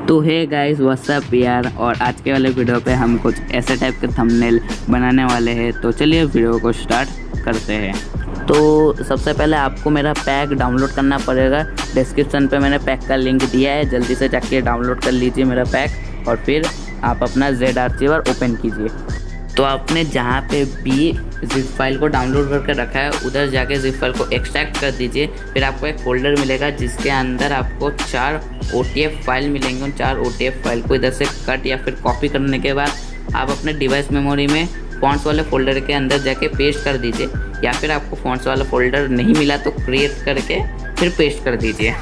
तो है guys what's up यार, और आज के वाले वीडियो पे हम कुछ ऐसे टाइप के थंबनेल बनाने वाले हैं। तो चलिए वीडियो को स्टार्ट करते हैं। तो सबसे पहले आपको मेरा पैक डाउनलोड करना पड़ेगा। डिस्क्रिप्शन पे मैंने पैक का लिंक दिया है, जल्दी से जाके डाउनलोड कर लीजिए मेरा पैक और फिर आप अपना जेड आर्चिवर ओपन कीजिए। तो आपने जहाँ पे भी जिप फाइल को डाउनलोड करके रखा है उधर जाके जिप फाइल को एक्सट्रैक्ट कर दीजिए। फिर आपको एक फोल्डर मिलेगा जिसके अंदर आपको 4 OTF फाइल मिलेंगे। उन 4 OTF फाइल को इधर से कट या फिर कॉपी करने के बाद आप अपने डिवाइस मेमोरी में फॉन्ट्स वाले फोल्डर के अंदर जाके पेस्ट कर दीजिए, या फिर आपको फॉन्ट्स वाला फोल्डर नहीं मिला तो क्रिएट करके फिर पेस्ट कर दीजिए।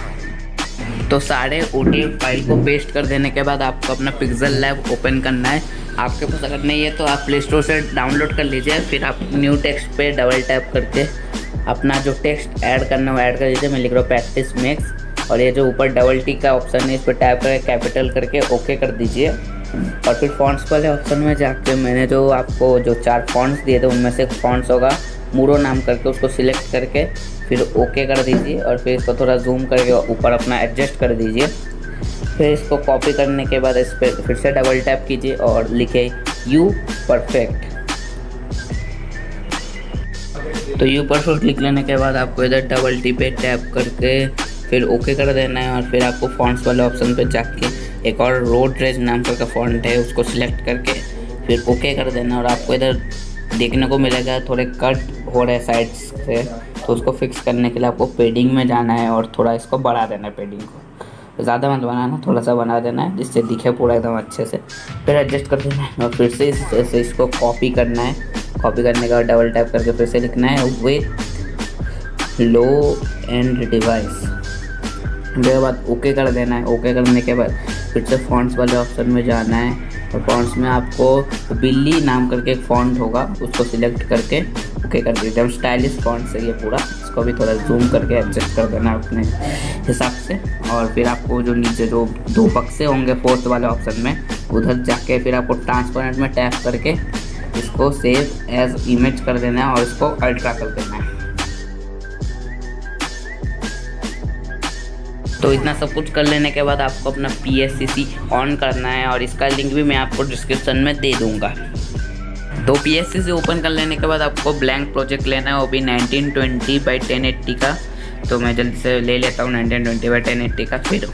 तो सारे OTF फाइल को पेस्ट कर देने के बाद आपको अपना पिक्सेल लैब ओपन करना है। आपके पास अगर नहीं है तो आप प्ले स्टोर से डाउनलोड कर लीजिए। फिर आप न्यू टेक्स्ट पे डबल टैप करके अपना जो टेक्स्ट ऐड करना है वो ऐड कर दीजिए। मैं लिख रहा हूँ प्रैक्टिस मेक्स, और ये जो ऊपर डबल टी का ऑप्शन है इस पर टैप करके कैपिटल करके ओके कर दीजिए। और फिर फॉन्ट्स वाले ऑप्शन में जाके मैंने जो आपको जो 4 फॉन्ट्स दिए थे उनमें से एक फॉन्ट्स होगा मूरो नाम करके, उसको सिलेक्ट करके फिर ओके कर दीजिए। और फिर इसको थोड़ा जूम करके ऊपर अपना एडजस्ट कर दीजिए। फिर इसको कॉपी करने के बाद इस पर फिर से डबल टैप कीजिए और लिखे यू परफेक्ट। तो यू परफेक्ट लिख लेने के बाद आपको इधर डबल टी पे टैप करके फिर ओके कर देना है। और फिर आपको फॉन्ट्स वाले ऑप्शन पे जाके एक और रोडरेज नाम का फॉन्ट है उसको सिलेक्ट करके फिर ओके कर देना। और आपको इधर देखने को मिलेगा थोड़े कट हो रहे साइड्स से, तो उसको फिक्स करने के लिए आपको पेडिंग में जाना है और थोड़ा इसको बढ़ा देना है। पेडिंग को ज़्यादा मत बनाना, थोड़ा सा बना देना है जिससे दिखे पूरा एकदम अच्छे से। फिर एडजस्ट कर देना है और फिर से इसको कॉपी करना है। कॉपी करने के बाद डबल टैप करके फिर से लिखना है विथ लो एंड डिवाइस। उसके बाद ओके कर देना है। ओके करने के बाद फिर से फॉन्ट्स वाले ऑप्शन में जाना है और फॉन्ट्स में आपको बिल्ली नाम करके एक फॉन्ट होगा उसको सिलेक्ट करके ओके कर दीजिए। स्टाइलिश फॉन्ट है ये पूरा, इसको भी थोड़ा जूम करके एडजस्ट कर देना अपने हिसाब से। और फिर आपको जो नीचे जो 2 बक्से होंगे फोर्थ वाले ऑप्शन में उधर जाके फिर आपको ट्रांसपेरेंट में टैप करके इसको सेव एज इमेज कर देना है और इसको अल्ट्रा कर देना है। तो इतना सब कुछ कर लेने के बाद आपको अपना PSCC ऑन करना है, और इसका लिंक भी मैं आपको डिस्क्रिप्शन में दे दूंगा। तो PSCC ओपन कर लेने के बाद आपको ब्लैंक प्रोजेक्ट लेना है, वो भी 1920x1080 का। तो मैं जल्दी से ले लेता हूँ 1920x1080 का। फिर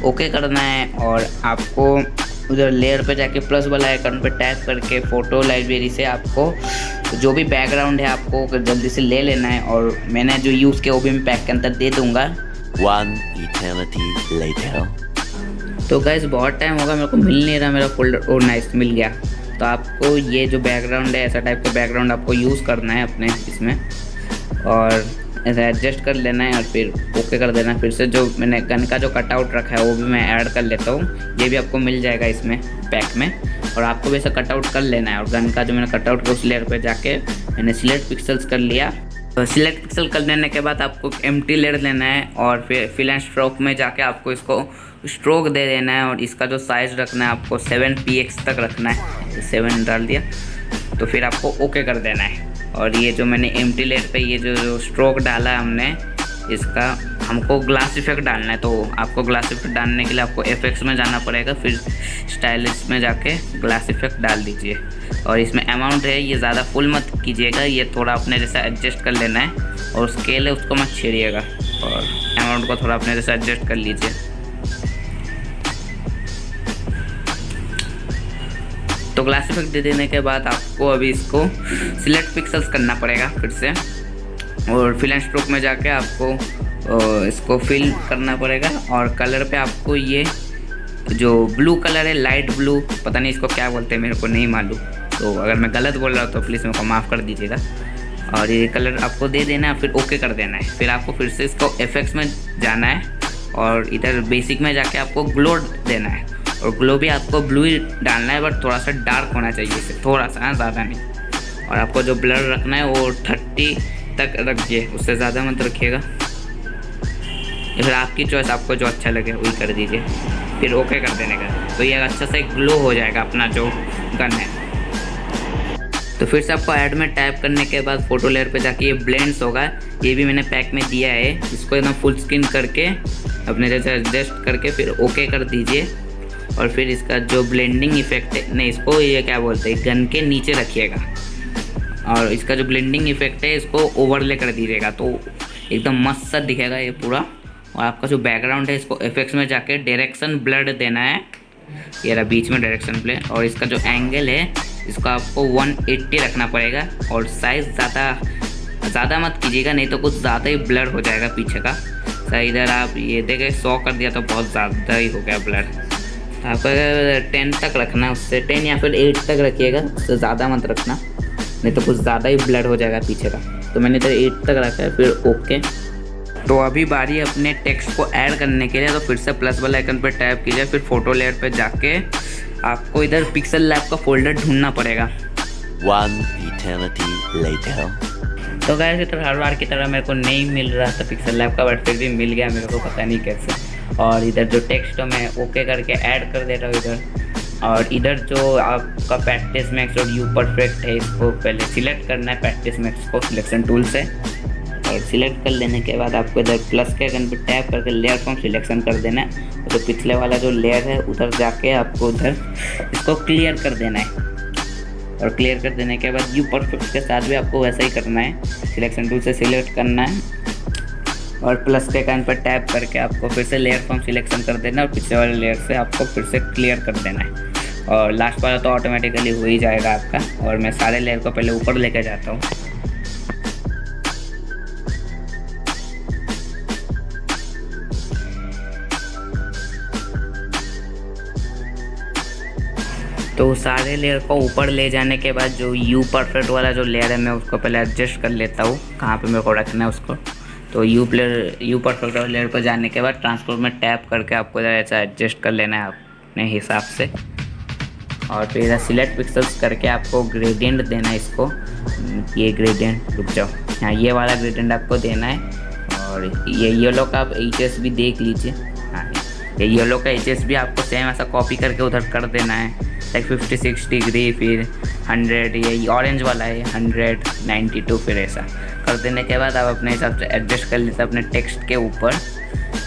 ओके करना है और आपको उधर लेयर पे जाके प्लस वाला आइकन पे टैप करके फ़ोटो लाइब्रेरी से आपको जो भी बैकग्राउंड है आपको जल्दी से ले लेना है। और मैंने जो यूज़ किया वो भी मैं पैक के अंदर दे दूँगा। 1 eternity later. तो गाइस बहुत टाइम होगा मेरे को मिल नहीं रहा मेरा फोल्डर। ओ नाइस, मिल गया। तो आपको ये जो बैकग्राउंड है ऐसा टाइप का बैकग्राउंड आपको यूज़ करना है अपने इसमें, और ऐसा एडजस्ट कर लेना है और फिर ओके कर देना। फिर से जो मैंने गन का जो कटआउट रखा है वो भी मैं ऐड कर लेता हूँ, ये भी आपको मिल जाएगा इसमें पैक में। और आपको भी ऐसा कटआउट कर लेना है। और गन का जो मैंने कटआउट को उस लेयर पे जाके मैंने सिलेक्ट पिक्सल्स कर लिया। तो सिलेक्ट पिक्सल कर लेने के बाद आपको एम्प्टी लेयर लेना है और फिर फिल एंड स्ट्रोक में जाके आपको इसको स्ट्रोक दे देना है। और इसका जो साइज़ रखना है आपको 7px तक रखना है। 7 डाल दिया तो फिर आपको ओके कर देना है। और ये जो मैंने एम्प्टी लेयर पे ये जो स्ट्रोक डाला है हमने, इसका हमको ग्लास इफेक्ट डालना है। तो आपको ग्लास इफेक्ट डालने के लिए आपको FX में जाना पड़ेगा, फिर स्टाइलिश में जाके ग्लास इफेक्ट डाल दीजिए। और इसमें अमाउंट है ये ज़्यादा फुल मत कीजिएगा, ये थोड़ा अपने जैसा एडजस्ट कर लेना है। और स्केल है उसको मत छेड़िएगा और अमाउंट को थोड़ा अपने जैसा एडजस्ट कर लीजिए। तो ग्लास इफेक्ट दे देने के बाद आपको अभी इसको सिलेक्ट पिक्सल्स करना पड़ेगा फिर से, और फिल एंड स्ट्रोक में जाके आपको इसको फिल करना पड़ेगा। और कलर पे आपको ये जो ब्लू कलर है, लाइट ब्लू, पता नहीं इसको क्या बोलते हैं, मेरे को नहीं मालूम। तो अगर मैं गलत बोल रहा हूँ तो प्लीज़ मेरे को माफ़ कर दीजिएगा। और ये कलर आपको दे देना है, फिर ओके कर देना है। फिर आपको फिर से इसको FX में जाना है और इधर बेसिक में जाके आपको ग्लो देना है। और ग्लो भी आपको ब्लू ही डालना है, बट थोड़ा सा डार्क होना चाहिए इसे, थोड़ा सा, ज़्यादा नहीं। और आपको जो ब्लर रखना है वो 30 तक रखिए, उससे ज़्यादा मत रखिएगा। फिर आपकी चॉइस, आपको जो अच्छा लगे वही कर दीजिए। फिर ओके कर देने का तो ये अच्छा से ग्लो हो जाएगा अपना जो गन है। तो फिर से आपको ऐड में टैप करने के बाद फ़ोटो लेयर पे जाके ये ब्लेंड्स होगा, ये भी मैंने पैक में दिया है। इसको एकदम फुल स्क्रीन करके अपने जैसे एडजस्ट करके फिर ओके कर दीजिए। और फिर इसका जो ब्लेंडिंग इफेक्ट है, नहीं इसको ये क्या बोलते हैं, गन के नीचे रखिएगा और इसका जो ब्लेंडिंग इफेक्ट है इसको ओवरले कर दीजिएगा तो एकदम मस्त सा दिखेगा ये पूरा। और आपका जो बैकग्राउंड है इसको इफेक्ट्स में जाके डायरेक्शन ब्लर देना है, ये रहा बीच में डायरेक्शन ब्लर। और इसका जो एंगल है इसको आपको 180 रखना पड़ेगा और साइज़ ज़्यादा मत कीजिएगा, नहीं तो कुछ ज़्यादा ही ब्लर हो जाएगा पीछे का। सही इधर आप ये देखें 100 कर दिया तो बहुत ज़्यादा ही हो गया ब्लर। आपको 10 तक रखना है, उससे 10 या फिर 8 तक रखिएगा, उससे ज़्यादा मत रखना, नहीं तो कुछ ज़्यादा ही ब्लर हो जाएगा पीछे का। तो मैंने इधर 8 तक रखा है, फिर ओके। तो अभी बारी है अपने टेक्स्ट को ऐड करने के लिए, तो फिर से प्लस वाला आइकन पर टैप कीजिए, फिर फोटो लेयर पे जाके आपको इधर पिक्सल लैब का फोल्डर ढूंढना पड़ेगा। 1 eternity later. तो गाइस इधर हर बार की तरह मेरे को नहीं मिल रहा था पिक्सल लैब का, बट फिर भी मिल गया मेरे को, पता नहीं कैसे। और इधर जो टेक्स्ट है मैं ओके करके ऐड कर दे रहा हूँ इधर। और इधर जो आपका प्रैक्टिस मैक्स और यू परफेक्ट है इसको पहले सिलेक्ट करना है, प्रैक्टिस मैक्स को सिलेक्शन टूल से। और सिलेक्ट कर लेने के बाद आपको इधर प्लस के आइकन पर टैप करके लेयर फ्रॉम सिलेक्शन कर देना है। और जो पिछले वाला जो लेयर है उधर जाके आपको उधर इसको क्लियर कर देना है। और क्लियर कर देने के बाद यू परफेक्ट के साथ भी आपको वैसा ही करना है, सिलेक्शन टूल से सिलेक्ट करना है और प्लस के आइकन पर टैप करके आपको फिर से लेयर फ्रॉम सिलेक्शन कर देना है और पिछले वाले लेयर से आपको फिर से क्लियर कर देना है। और लास्ट वाला तो ऑटोमेटिकली हो ही जाएगा आपका। और मैं सारे लेयर को पहले ऊपर लेकर जाता हूँ। तो सारे लेयर को ऊपर ले जाने के बाद जो यू परफेक्ट वाला जो लेयर है मैं उसको पहले एडजस्ट कर लेता हूँ, कहाँ पे मेरे को रखना है उसको। तो यू परफेक्ट वाले लेयर पर जाने के बाद ट्रांसफॉर्म में टैप करके आपको इधर ऐसा एडजस्ट कर लेना है अपने हिसाब से। और फिर इधर सिलेक्ट पिक्सल्स करके आपको ग्रेडियंट देना है इसको, ये ग्रेडियंट, रुक जाओ, हाँ ये वाला ग्रेडियंट आपको देना है। और ये येलो का आप एचएस भी देख लीजिए, हाँ ये येलो का एचएस भी आपको सेम ऐसा कॉपी करके उधर कर देना है, लाइक 56 डिग्री, फिर 100, ये ऑरेंज वाला है 100, 92, फिर ऐसा कर देने के बाद आप अपने हिसाब से एडजस्ट कर लेते अपने टेक्स्ट के ऊपर।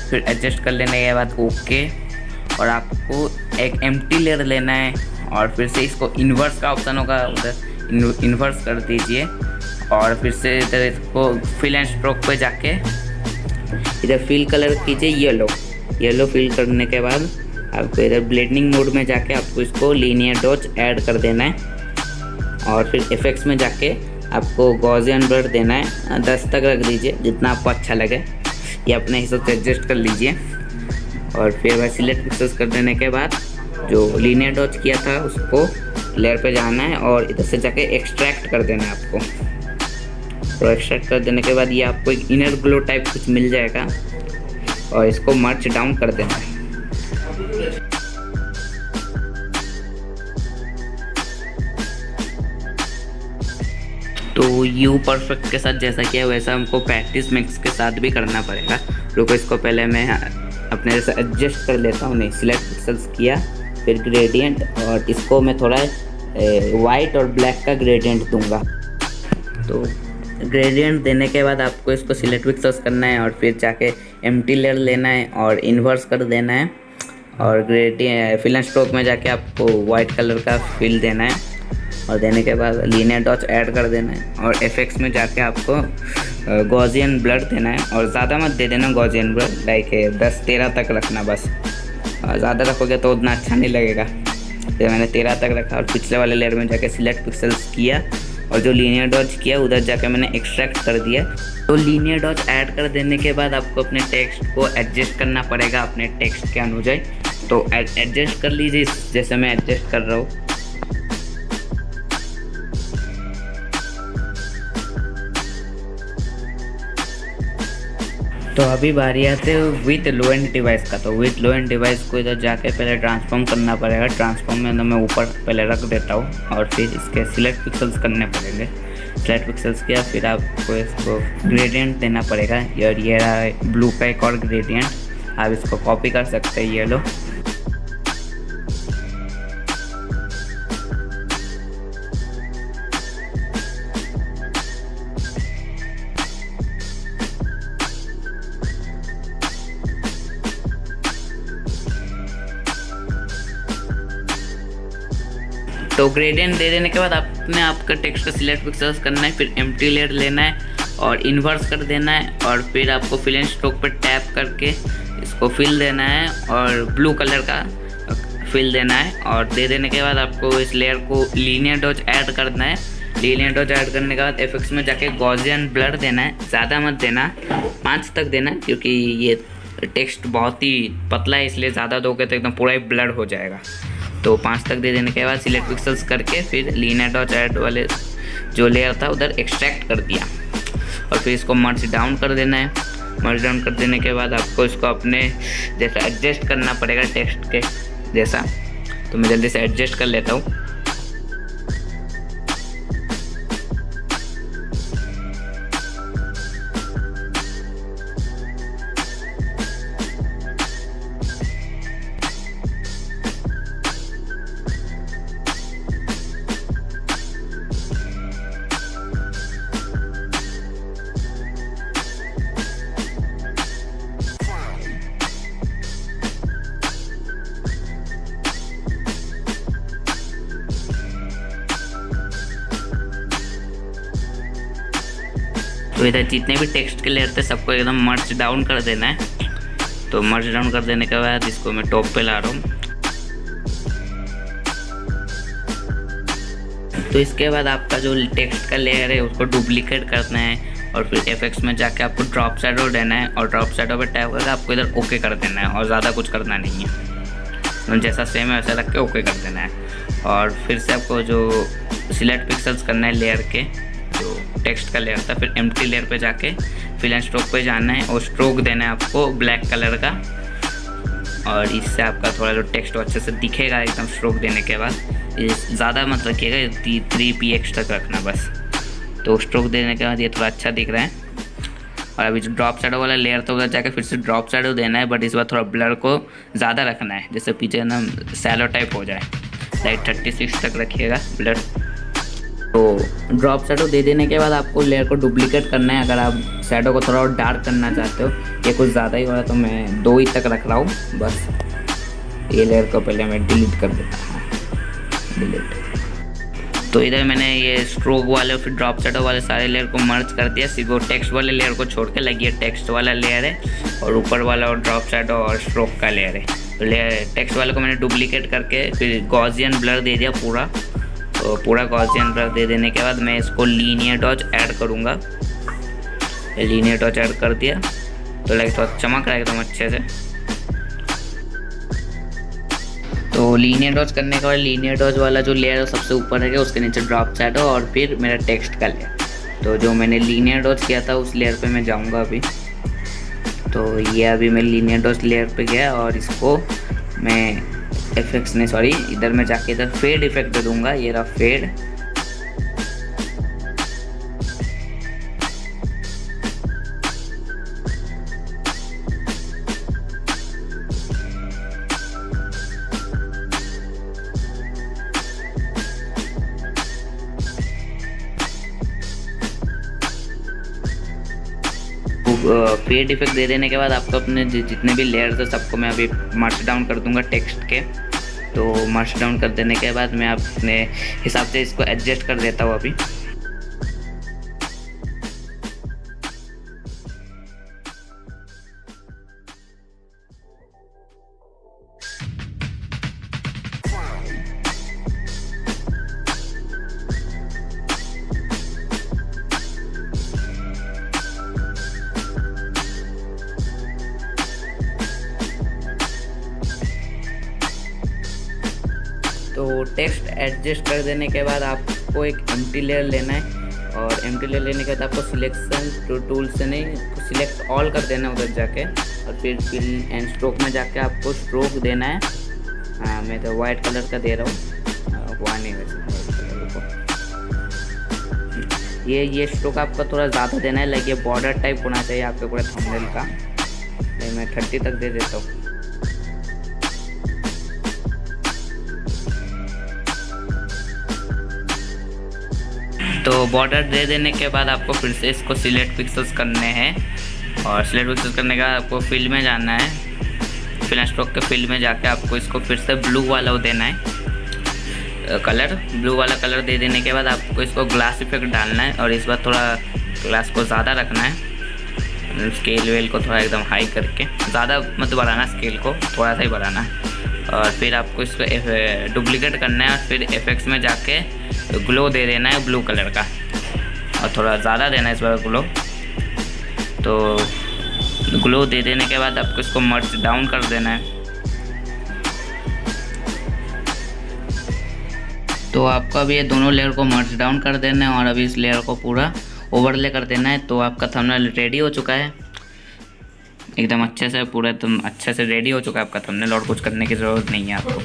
फिर एडजस्ट कर लेने के बाद ओके। और आपको एक एम्प्टी लेयर लेना है और फिर से इसको इन्वर्स का ऑप्शन होगा उधर, इन्वर्स कर दीजिए। और फिर से इधर इसको फिल एंड स्ट्रोक पे जाके इधर फिल कलर कीजिए येलो फिल करने के बाद आपको इधर ब्लेंडिंग मोड में जाके आपको इसको लीनियर डॉट्स ऐड कर देना है। और फिर इफेक्ट्स में जाके आपको गॉसियन ब्लर देना है, 10 तक रख दीजिए जितना आपको अच्छा लगे, ये अपने हिसाब से एडजस्ट कर लीजिए। और फिर वह सिलेक्ट पिक्सल्स कर देने के बाद जो लीनियर डॉट्स किया था उसको लेयर पे जाना है और इधर से जाके एक्सट्रैक्ट कर देना है आपको। तो एक्सट्रैक्ट कर देने के बाद ये आपको एक इनर ग्लो टाइप कुछ मिल जाएगा और इसको मर्ज डाउन कर देना है। तो यू परफेक्ट के साथ जैसा किया वैसा हमको प्रैक्टिस मैक्स के साथ भी करना पड़ेगा। रुको इसको पहले मैं अपने जैसे एडजस्ट कर लेता हूँ। नहीं, सिलेक्ट पिक्सल्स किया, फिर ग्रेडियंट, और इसको मैं थोड़ा वाइट और ब्लैक का ग्रेडियंट दूंगा। तो ग्रेडियंट देने के बाद आपको इसको सिलेक्ट पिक्सल्स करना है और फिर जाके एम्प्टी लेयर लेना है और इन्वर्स कर देना है। और ग्रेडियंट फिल एंड स्ट्रोक में जाके आपको वाइट कलर का फिल देना है और देने के बाद लीनियर डॉट्स ऐड कर देना है। और एफेक्ट्स में जाके आपको गॉसियन ब्लर देना है और ज़्यादा मत दे देना गॉसियन ब्लर, लाइक 10-13 तक रखना बस। ज़्यादा रखोगे तो उतना अच्छा नहीं लगेगा। फिर मैंने 13 तक रखा और पिछले वाले लेयर में जाके सिलेक्ट पिक्सल्स किया और जो लीनियर डॉट्स किया उधर जाके मैंने एक्सट्रैक्ट कर दिया। तो लीनियर डॉट्स ऐड कर देने के बाद आपको अपने टेक्स्ट को एडजस्ट करना पड़ेगा अपने टेक्स्ट के अनुसार। तो एडजस्ट कर लीजिए जैसे मैं एडजस्ट कर रहा हूँ। तो अभी बारी आते है विथ लो एंड डिवाइस का। तो विथ लो एंड डिवाइस को इधर जाके पहले ट्रांसफॉर्म करना पड़ेगा। ट्रांसफॉर्म में तो मैं ऊपर पहले रख देता हूँ और फिर इसके सिलेक्ट पिक्सल्स करने पड़ेंगे। सिलेक्ट पिक्सल्स किया, फिर आपको इसको ग्रेडियंट देना पड़ेगा। और ये रहा ब्लू का एक और ग्रेडियंट, आप इसको कॉपी कर सकते हैं, ये लो। तो ग्रेडियंट दे देने के बाद आपने आपका टेक्स्ट का सिलेक्ट पिक्सेल्स करना है, फिर एम्प्टी लेयर लेना है और इन्वर्स कर देना है, और फिर आपको फिल एंड स्ट्रोक पर टैप करके इसको फिल देना है और ब्लू कलर का फिल देना है। और दे देने के बाद आपको इस लेयर को लीनियर डॉज ऐड करना है। लीनियर डॉज ऐड करने के बाद एफेक्ट्स में जाके गॉसियन ब्लर देना है, ज़्यादा मत देना, 5 तक देना, क्योंकि ये टेक्स्ट बहुत ही पतला है, इसलिए ज़्यादा दोगे तो एकदम पूरा ही ब्लर हो जाएगा। तो 5 तक दे देने के बाद सिलेक्ट पिक्सेल्स करके फिर लीनियर डॉज ऐड वाले जो लेयर था उधर एक्सट्रैक्ट कर दिया और फिर इसको मर्ज डाउन कर देना है। मर्ज डाउन कर देने के बाद आपको इसको अपने जैसा एडजस्ट करना पड़ेगा टेक्स्ट के जैसा। तो मैं जल्दी से एडजस्ट कर लेता हूँ। तो इधर जितने भी टेक्स्ट के लेयर थे सबको एकदम मर्ज डाउन कर देना है। तो मर्ज डाउन कर देने के बाद इसको मैं टॉप पे ला रहा हूँ। तो इसके बाद आपका जो टेक्स्ट का लेयर है उसको डुप्लीकेट करना है और फिर एफेक्ट्स में जाके आपको ड्रॉप शैडो देना है और ड्रॉप शैडो पे टैप करके आपको इधर ओके कर देना है और ज़्यादा कुछ करना नहीं है। तो जैसा सेम है वैसा रख के ओके कर देना है। और फिर से आपको जो सिलेक्ट पिक्सेल्स करना है लेयर के, जो टेक्स्ट का लेयर था, फिर एम्प्टी लेयर पे जाके फिल एंड स्ट्रोक पे जाना है और स्ट्रोक देना है आपको ब्लैक कलर का। और इससे आपका थोड़ा जो टेक्स्ट अच्छे से दिखेगा एकदम स्ट्रोक देने के बाद। ज़्यादा मत रखिएगा, 3px तक रखना बस। तो स्ट्रोक देने के बाद ये थोड़ा अच्छा दिख रहा है। और अभी जो ड्रॉप शैडो वाला लेयर था उधर जाकर फिर से ड्रॉप शैडो देना है, बट इस बार थोड़ा ब्लर को ज़्यादा रखना है, जैसे पीछे ना सैलो टाइप हो जाए। लाइक 36 तक रखिएगा ब्लर। तो ड्रॉप शैडो दे देने के बाद आपको लेयर को डुप्लीकेट करना है। अगर आप शैडो को थोड़ा और डार्क करना चाहते हो, ये कुछ ज़्यादा ही हो रहा है तो मैं 2 ही तक रख रहा हूँ बस। ये लेयर को पहले मैं डिलीट कर देता हूँ, डिलीट। तो इधर मैंने ये स्ट्रोक वाले और फिर ड्रॉप शैडो वाले सारे लेयर को मर्ज कर दिया। सिर्फ वो टेक्स्ट वाले लेयर को छोड़ के लगी है, टेक्स्ट वाला लेयर है और ऊपर वाला और ड्रॉप शैडो और स्ट्रोक का लेयर है। तो लेयर टेक्स्ट वाले को मैंने डुप्लीकेट करके फिर गॉसियन ब्लर दे दिया पूरा। तो पूरा गॉसियन ब्लर दे देने के बाद मैं इसको लीनियर डॉज ऐड करूँगा। लीनियर डॉज ऐड कर दिया तो लाइक थोड़ा चमक रहा है एकदम अच्छे से। तो लीनियर डॉज करने के बाद लीनियर डॉज वाला जो लेयर सबसे ऊपर है उसके नीचे ड्रॉप शैडो और फिर मेरा टेक्स्ट का लेयर। तो जो मैंने लीनियर डॉज किया था उस लेयर पे मैं जाऊँगा अभी। तो ये अभी मैं लीनियर डॉज लेयर पे गया और इसको मैं इफेक्ट्स नहीं सॉरी इधर मैं जाके इधर फेड इफेक्ट दे दूंगा। ये रहा फेड। फेड इफेक्ट दे देने के बाद आपको अपने जितने भी लेयर्स है सबको मैं अभी मर्ज डाउन कर दूंगा टेक्स्ट के। तो मर्ज डाउन कर देने के बाद मैं अपने हिसाब से इसको एडजस्ट कर देता हूँ अभी। तो टेक्स्ट एडजस्ट कर देने के बाद आपको एक एम्प्टी लेयर लेना है और एम्प्टी लेयर लेने के बाद आपको सिलेक्शन टूल से नहीं सिलेक्ट ऑल कर देना है उधर जाके और फिर फिल एंड स्ट्रोक में जाके आपको स्ट्रोक देना है। हाँ मैं तो वाइट कलर का दे रहा हूँ, हुआ नहीं वैसे ये स्ट्रोक आपका थोड़ा ज़्यादा देना है। लाइक ये बॉर्डर टाइप होना चाहिए आपके पूरे थंबनेल का। मैं 30 तक दे देता हूँ। तो बॉर्डर दे देने के बाद आपको फिर से इसको सिलेक्ट पिक्सेल्स करने हैं और सिलेक्ट पिक्सेल्स करने के बाद आपको फिल में जाना है। फिल एंड स्ट्रोक के फिल में जाके आपको इसको फिर से ब्लू वाला देना है। कलर, ब्लू वाला कलर दे देने के बाद आपको इसको ग्लास इफेक्ट डालना है और इस बार थोड़ा ग्लास को ज़्यादा रखना है, स्केल वेल को थोड़ा एकदम हाई करके, ज़्यादा मत बढ़ाना स्केल को, थोड़ा सा ही बढ़ाना है। और फिर आपको इसको डुप्लीकेट करना है और फिर इफेक्ट्स में जाके ग्लो दे देना है ब्लू कलर का, और थोड़ा ज़्यादा देना है इस बार ग्लो। तो ग्लो दे देने के बाद आपको इसको मर्ज डाउन कर देना है। तो आपको अभी ये दोनों लेयर को मर्ज डाउन कर देना है और अभी इस लेयर को पूरा ओवरले कर देना है। तो आपका थंबनेल रेडी हो चुका है, एकदम अच्छे से, पूरा एकदम अच्छे से रेडी हो चुका है आपका थंबनेल, और कुछ करने की ज़रूरत नहीं है आपको।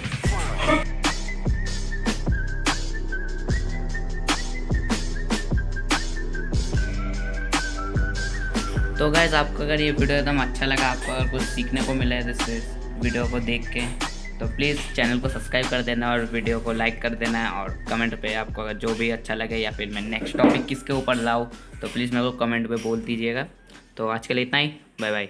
तो गाइस, आपको अगर ये वीडियो एकदम अच्छा लगा, आपको अगर कुछ सीखने को मिला है इस वीडियो को देख के, तो प्लीज़ चैनल को सब्सक्राइब कर देना और वीडियो को लाइक कर देना है। और कमेंट पे आपको अगर जो भी अच्छा लगे या फिर मैं नेक्स्ट टॉपिक किसके ऊपर लाऊँ, तो प्लीज़ मेरे को कमेंट पे बोल दीजिएगा। तो आज के लिए इतना ही, बाय बाय।